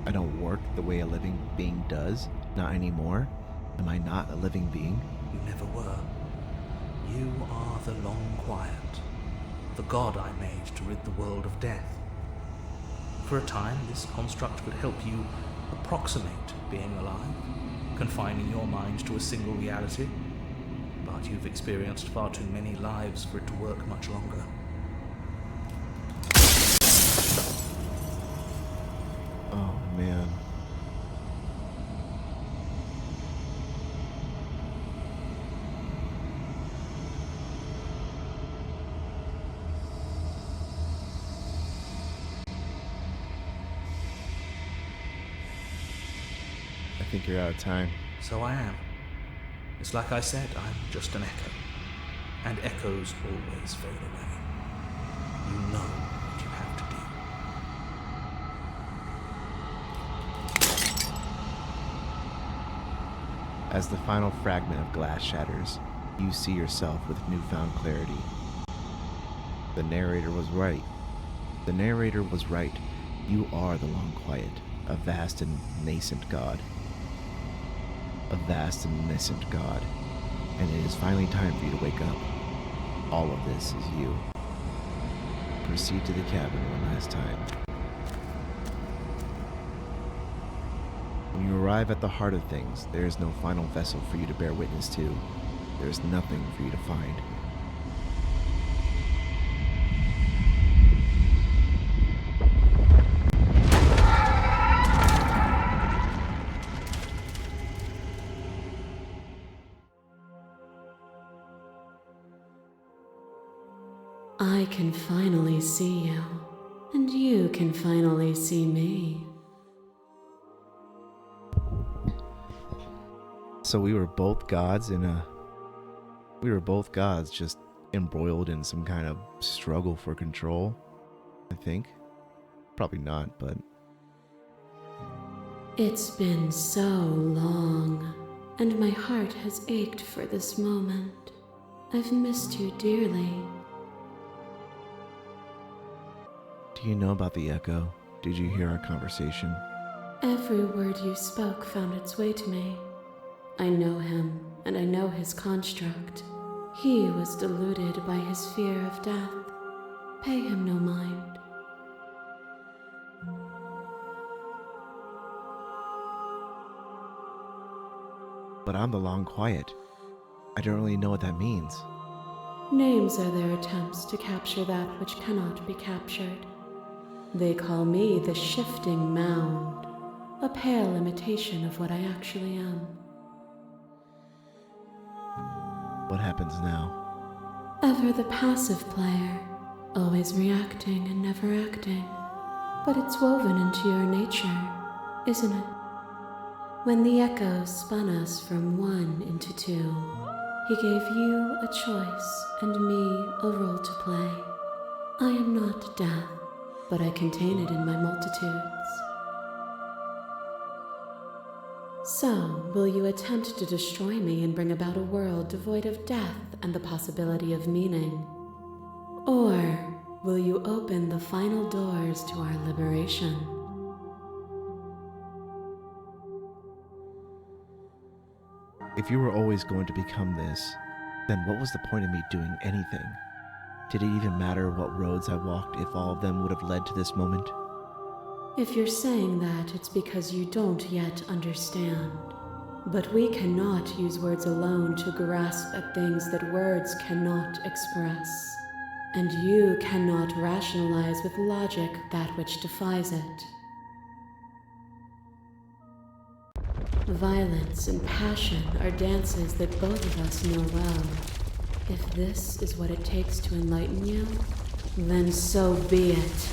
I don't work the way a living being does? Not anymore? Am I not a living being? You never were. You are the long quiet. The god I made to rid the world of death. For a time, this construct could help you approximate being alive, confining your mind to a single reality. But you've experienced far too many lives for it to work much longer. Oh, man. I think you're out of time. So I am. It's like I said, I'm just an echo. And echoes always fade away. You know what you have to do. As the final fragment of glass shatters, you see yourself with newfound clarity. The narrator was right. The narrator was right. You are the long quiet, a vast and nascent god. A vast and nascent god. And it is finally time for you to wake up. All of this is you. Proceed to the cabin one last time. When you arrive at the heart of things, there is no final vessel for you to bear witness to. There is nothing for you to find. I can finally see you, and you can finally see me. So we were both gods just embroiled in some kind of struggle for control, I think. Probably not, but... It's been so long, and my heart has ached for this moment. I've missed you dearly. Do you know about the echo? Did you hear our conversation? Every word you spoke found its way to me. I know him, and I know his construct. He was deluded by his fear of death. Pay him no mind. But I'm the long quiet. I don't really know what that means. Names are their attempts to capture that which cannot be captured. They call me the shifting mound, a pale imitation of what I actually am. What happens now? Ever the passive player, always reacting and never acting. But it's woven into your nature, isn't it? When the echo spun us from one into two, he gave you a choice and me a role to play. I am not death, but I contain it in my multitudes. So, will you attempt to destroy me and bring about a world devoid of death and the possibility of meaning? Or will you open the final doors to our liberation? If you were always going to become this, then what was the point of me doing anything? Did it even matter what roads I walked if all of them would have led to this moment? If you're saying that, it's because you don't yet understand. But we cannot use words alone to grasp at things that words cannot express. And you cannot rationalize with logic that which defies it. Violence and passion are dances that both of us know well. If this is what it takes to enlighten you, then so be it.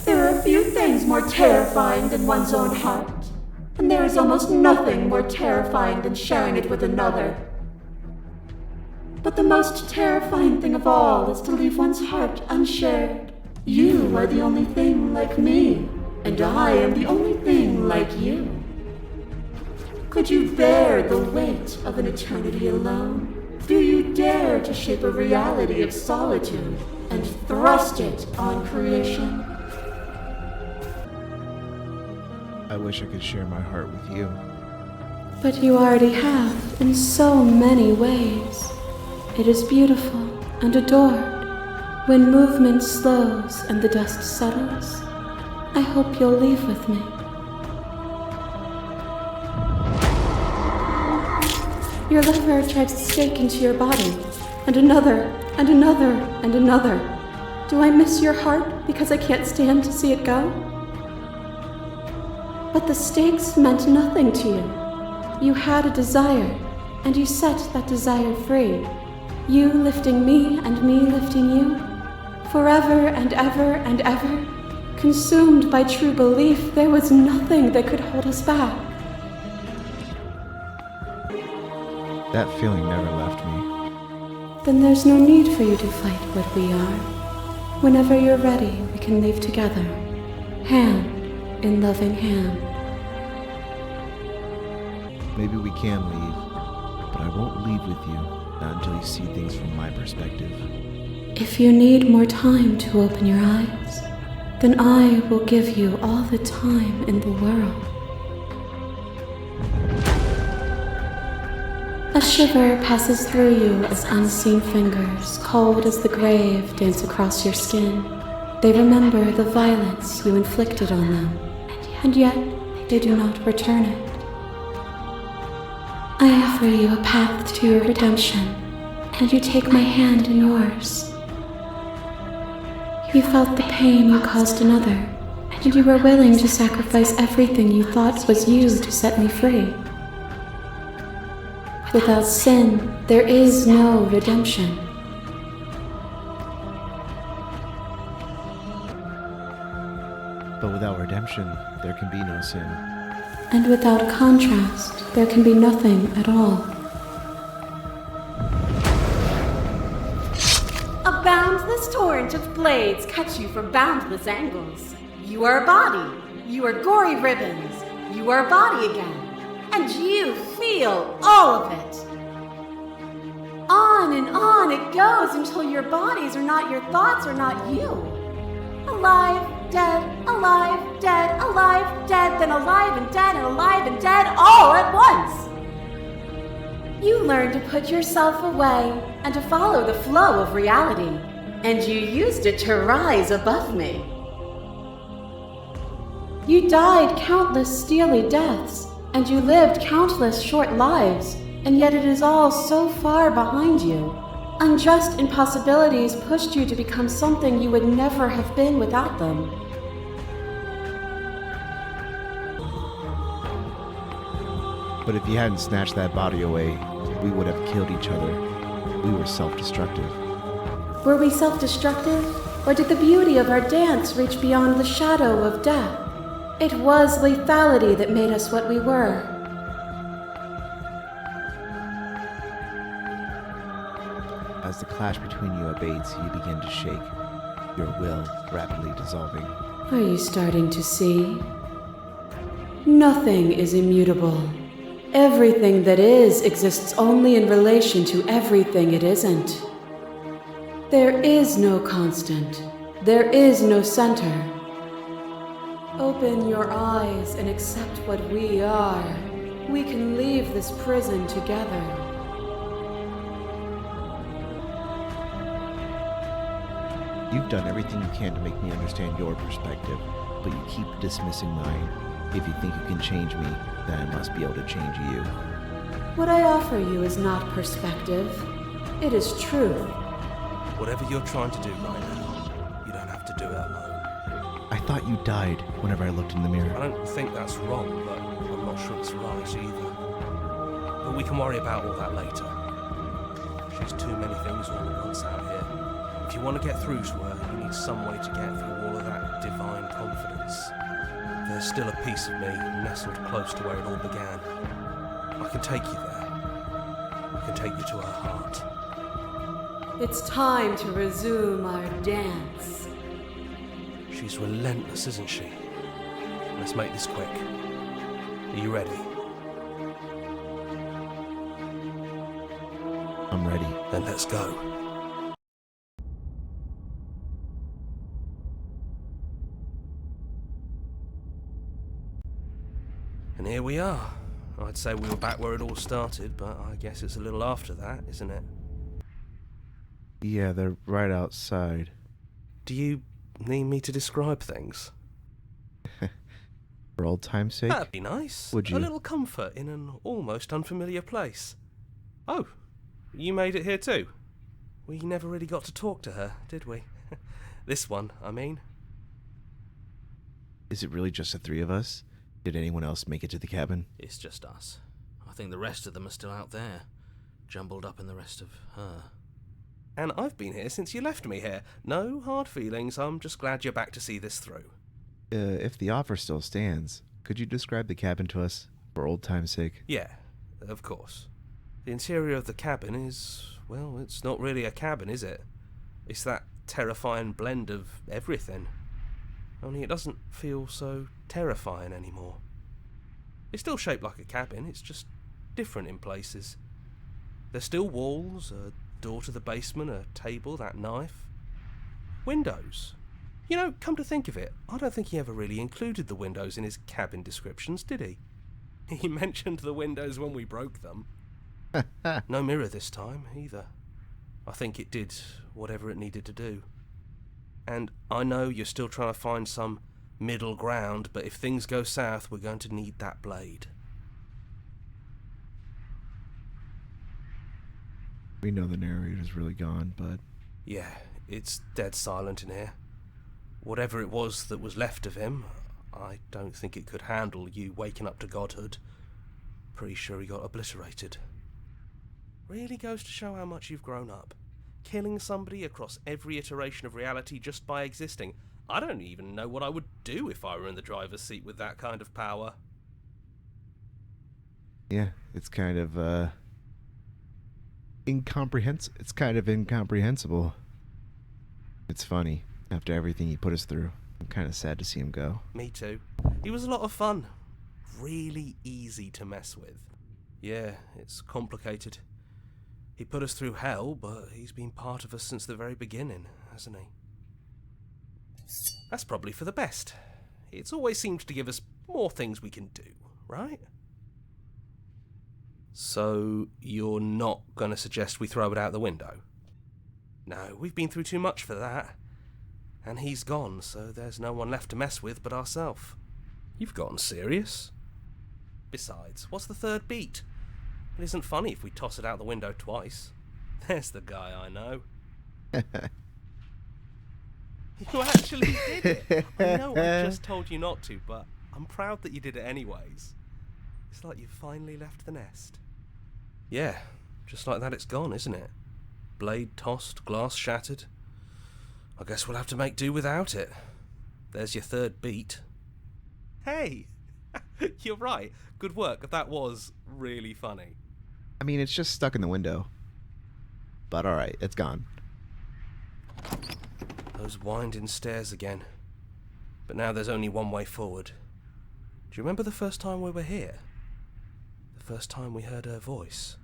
There are few things more terrifying than one's own heart, and there is almost nothing more terrifying than sharing it with another. But the most terrifying thing of all is to leave one's heart unshared. You are the only thing like me, and I am the only thing like you. Could you bear the weight of an eternity alone? Do you dare to shape a reality of solitude and thrust it on creation? I wish I could share my heart with you. But you already have, in so many ways. It is beautiful and adored. When movement slows and the dust settles, I hope you'll leave with me. Your lover drives a stake into your body, and another, and another, and another. Do I miss your heart because I can't stand to see it go? But the stakes meant nothing to you. You had a desire, and you set that desire free. You lifting me and me lifting you. Forever and ever and ever. Consumed by true belief, there was nothing that could hold us back. That feeling never left me. Then there's no need for you to fight what we are. Whenever you're ready, we can leave together. Hand in loving hand. Maybe we can leave, but I won't leave with you, not until you see things from my perspective. If you need more time to open your eyes, then I will give you all the time in the world. A shiver passes through you as unseen fingers, cold as the grave, dance across your skin. They remember the violence you inflicted on them, and yet they do not return it. I offer you a path to your redemption, and you take my hand in yours. You felt the pain you caused another, and you were willing to sacrifice everything you thought was you to set me free. Without sin, there is no redemption. But without redemption, there can be no sin. And without contrast, there can be nothing at all. A boundless torrent of blades cuts you from boundless angles. You are a body. You are gory ribbons. You are a body again. And you feel all of it. On and on it goes until your bodies are not your thoughts, are not you. Alive, dead, alive, dead, alive, dead, then alive and dead, all at once. You learn to put yourself away and to follow the flow of reality, and you used it to rise above me. You died countless steely deaths, and you lived countless short lives, and yet it is all so far behind you. Unjust impossibilities pushed you to become something you would never have been without them. But if you hadn't snatched that body away, we would have killed each other. We were self-destructive. Were we self-destructive, or did the beauty of our dance reach beyond the shadow of death? It was lethality that made us what we were. As the clash between you abates, you begin to shake, your will rapidly dissolving. Are you starting to see? Nothing is immutable. Everything that is exists only in relation to everything it isn't. There is no constant. There is no center. Open your eyes and accept what we are. We can leave this prison together. You've done everything you can to make me understand your perspective, but you keep dismissing mine. If you think you can change me, then I must be able to change you. What I offer you is not perspective. It is truth. Whatever you're trying to do right now, you don't have to do it alone. I thought you died whenever I looked in the mirror. I don't think that's wrong, but I'm not sure it's right either. But we can worry about all that later. She's too many things all at once out here. If you want to get through to her, you need some way to get through all of that divine confidence. There's still a piece of me nestled close to where it all began. I can take you there. I can take you to her heart. It's time to resume our dance. She's relentless, isn't she? Let's make this quick. Are you ready? I'm ready. Then let's go. And here we are. I'd say we were back where it all started, but I guess it's a little after that, isn't it? Yeah, they're right outside. Do you need me to describe things? For old time's sake? That'd be nice. Would you? A little comfort in an almost unfamiliar place. Oh, you made it here too? We never really got to talk to her, did we? This one, I mean. Is it really just the three of us? Did anyone else make it to the cabin? It's just us. I think the rest of them are still out there, jumbled up in the rest of her. And I've been here since you left me here. No hard feelings, I'm just glad you're back to see this through. If the offer still stands, could you describe the cabin to us, for old time's sake? Yeah, of course. The interior of the cabin is, well, it's not really a cabin, is it? It's that terrifying blend of everything. Only it doesn't feel so terrifying anymore. It's still shaped like a cabin, it's just different in places. There's still walls, a door to the basement, a table, that knife. Windows. You know, come to think of it, I don't think he ever really included the windows in his cabin descriptions, did he? He mentioned the windows when we broke them. No mirror this time, either. I think it did whatever it needed to do. And I know you're still trying to find some middle ground, but if things go south, we're going to need that blade. We know the narrator's really gone, but... Yeah, it's dead silent in here. Whatever it was that was left of him, I don't think it could handle you waking up to godhood. Pretty sure he got obliterated. Really goes to show how much you've grown up. Killing somebody across every iteration of reality just by existing. I don't even know what I would do if I were in the driver's seat with that kind of power. Yeah, it's kind of, It's kind of incomprehensible. It's funny. After everything he put us through, I'm kind of sad to see him go. Me too. He was a lot of fun. Really easy to mess with. Yeah, it's complicated. He put us through hell, but he's been part of us since the very beginning, hasn't he? That's probably for the best. It's always seemed to give us more things we can do, right? So, you're not going to suggest we throw it out the window? No, we've been through too much for that. And he's gone, so there's no one left to mess with but ourselves. You've gotten serious. Besides, what's the third beat? It isn't funny if we toss it out the window twice. There's the guy I know. You actually did it! I know I just told you not to, but I'm proud that you did it anyways. It's like you finally left the nest. Yeah, just like that it's gone, isn't it? Blade tossed, glass shattered. I guess we'll have to make do without it. There's your third beat. Hey! You're right. Good work. That was really funny. I mean, it's just stuck in the window. But alright, it's gone. Those winding stairs again. But now there's only one way forward. Do you remember the first time we were here? The first time we heard her voice?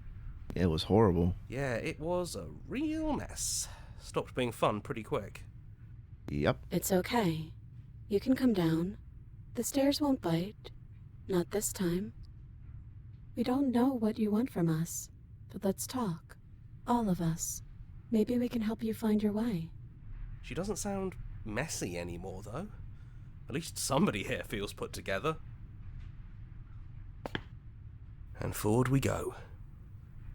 It was horrible. Yeah, it was a real mess. Stopped being fun pretty quick. Yep. It's okay. You can come down. The stairs won't bite. Not this time. We don't know what you want from us, but let's talk. All of us. Maybe we can help you find your way. She doesn't sound messy anymore, though. At least somebody here feels put together. And forward we go.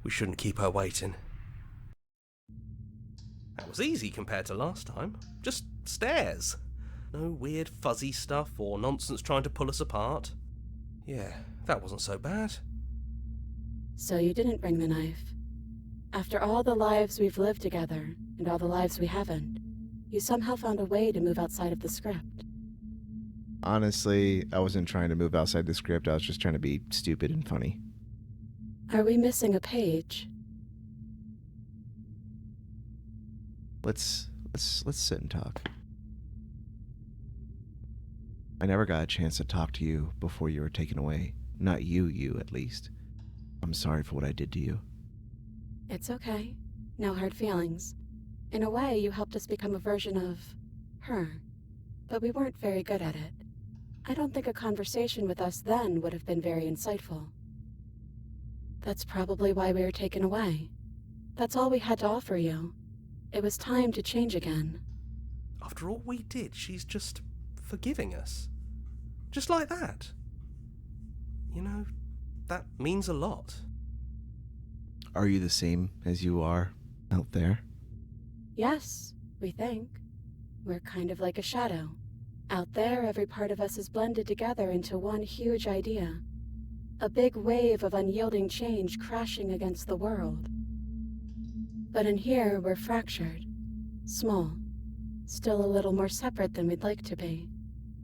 We shouldn't keep her waiting. That was easy compared to last time. Just stairs. No weird fuzzy stuff or nonsense trying to pull us apart. Yeah, that wasn't so bad. So you didn't bring the knife. After all the lives we've lived together, and all the lives we haven't, you somehow found a way to move outside of the script. Honestly, I wasn't trying to move outside the script. I was just trying to be stupid and funny. Are we missing a page? Let's sit and talk. I never got a chance to talk to you before you were taken away. Not you at least. I'm sorry for what I did to you. It's okay. No hard feelings. In a way, you helped us become a version of her. But we weren't very good at it. I don't think a conversation with us then would have been very insightful. That's probably why we were taken away. That's all we had to offer you. It was time to change again. After all we did, she's just forgiving us. Just like that. You know, that means a lot. Are you the same as you are out there? Yes, we think. We're kind of like a shadow. Out there, every part of us is blended together into one huge idea. A big wave of unyielding change crashing against the world. But in here, we're fractured. Small. Still a little more separate than we'd like to be.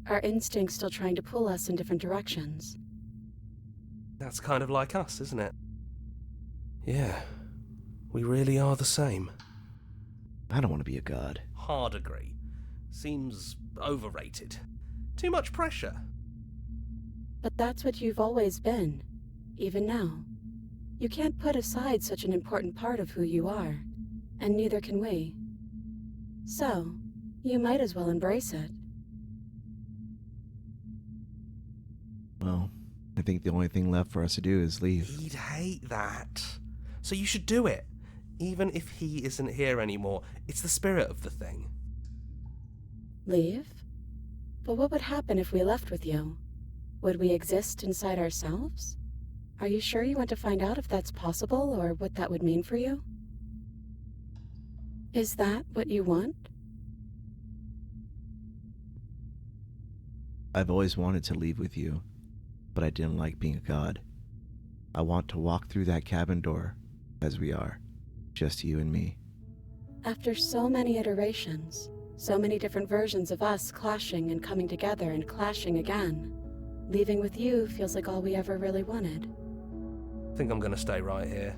Our instincts still trying to pull us in different directions. That's kind of like us, isn't it? Yeah, we really are the same. I don't want to be a god. Hard agree. Seems overrated. Too much pressure. But that's what you've always been, even now. You can't put aside such an important part of who you are, and neither can we. So, you might as well embrace it. Well, I think the only thing left for us to do is leave. He'd hate that. So you should do it. Even if he isn't here anymore, it's the spirit of the thing. Leave? But what would happen if we left with you? Would we exist inside ourselves? Are you sure you want to find out if that's possible or what that would mean for you? Is that what you want? I've always wanted to leave with you, but I didn't like being a god. I want to walk through that cabin door as we are, just you and me. After so many iterations, so many different versions of us clashing and coming together and clashing again, leaving with you feels like all we ever really wanted. I think I'm gonna stay right here.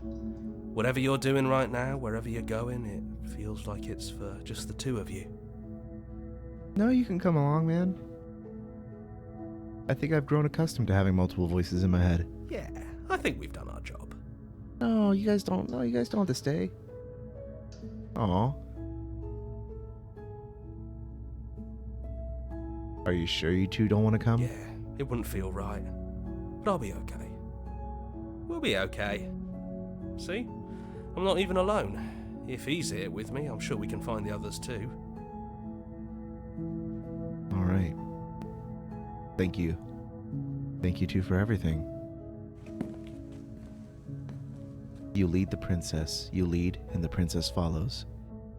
Whatever you're doing right now, wherever you're going, it feels like it's for just the two of you. No, you can come along, man. I think I've grown accustomed to having multiple voices in my head. Yeah, I think we've done our job. No, you guys don't have to stay. Aw. Are you sure you two don't want to come? Yeah, it wouldn't feel right. But I'll be okay. We'll be okay. See? I'm not even alone. If he's here with me, I'm sure we can find the others too. Alright. Thank you. Thank you two for everything. You lead the princess, you lead and the princess follows.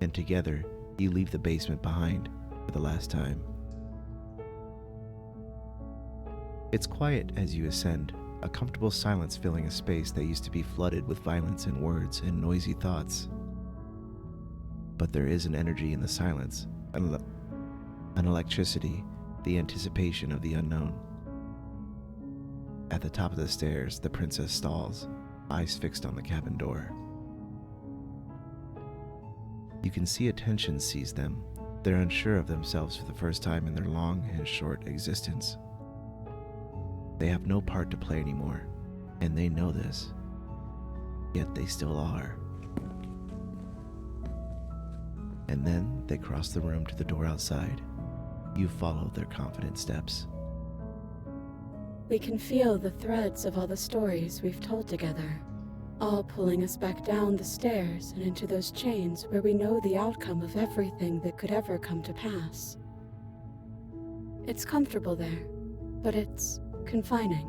And together, you leave the basement behind for the last time. It's quiet as you ascend, a comfortable silence filling a space that used to be flooded with violence and words and noisy thoughts. But there is an energy in the silence, an electricity, the anticipation of the unknown. At the top of the stairs, the princess stalls, eyes fixed on the cabin door. You can see a tension seize them. They're unsure of themselves for the first time in their long and short existence. They have no part to play anymore, and they know this. Yet they still are. And then they cross the room to the door outside. You follow their confident steps. We can feel the threads of all the stories we've told together, all pulling us back down the stairs and into those chains where we know the outcome of everything that could ever come to pass. It's comfortable there, but it's confining.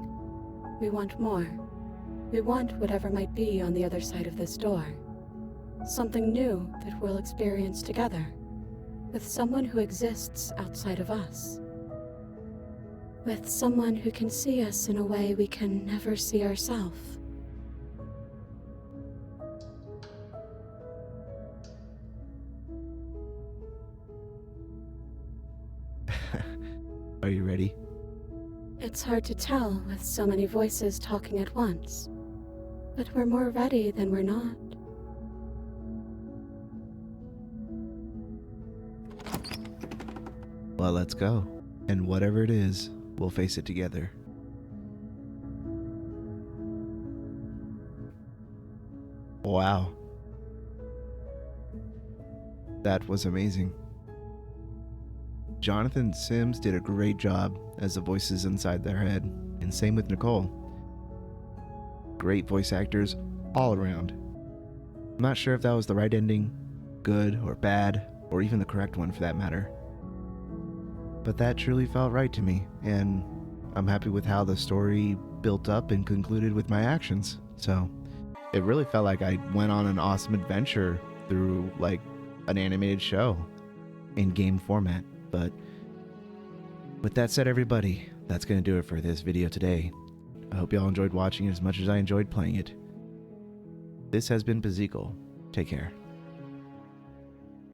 We want more. We want whatever might be on the other side of this door. Something new that we'll experience together, with someone who exists outside of us. With someone who can see us in a way we can never see ourselves. Are you ready? It's hard to tell with so many voices talking at once, but we're more ready than we're not. Well, let's go. And whatever it is, we'll face it together. Wow. That was amazing. Jonathan Sims did a great job as the voices inside their head, and same with Nicole. Great voice actors all around. I'm not sure if that was the right ending, good or bad, or even the correct one for that matter. But that truly felt right to me, and I'm happy with how the story built up and concluded with my actions. So it really felt like I went on an awesome adventure through like an animated show in game format. But with that said, everybody, that's going to do it for this video today. I hope y'all enjoyed watching it as much as I enjoyed playing it. This has been Bezeekle. Take care.